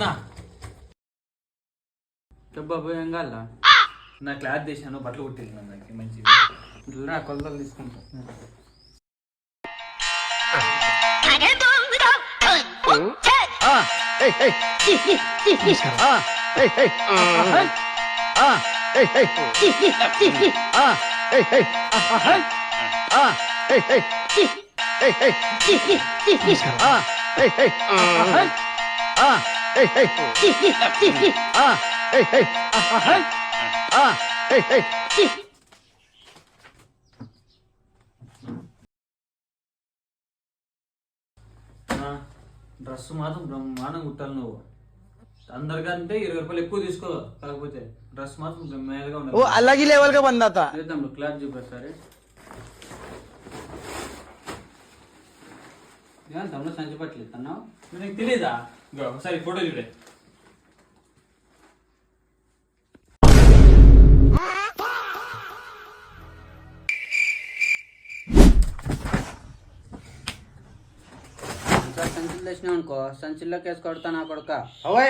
నా బాబు ఏం కావాలా నా క్లాత్ తీసాను బట్టలు కుట్టింది నాకు మంచిది నా కొలతలు తీసుకుంటా డ్రెస్ మాత్రం బ్రహ్మాండం కుట్టాలి నువ్వు అందరికంటే 20 రూపాయలు ఎక్కువ తీసుకో కాకపోతే డ్రెస్ మాత్రం బ్రహ్మాండంగా ఉండదు अलग ही लेवल का बंदा था తమ్ముడు క్లాత్ చూపిస్తారు తమ్ముడు సంచి పట్టలేదు అన్నావు నీకు తెలీదా ఒకసారి ఫోటో చూడే సంచులు తెచ్చినావు అనుకో సంచుల్లోకి వేసి కొడతా నా కొడుక అవే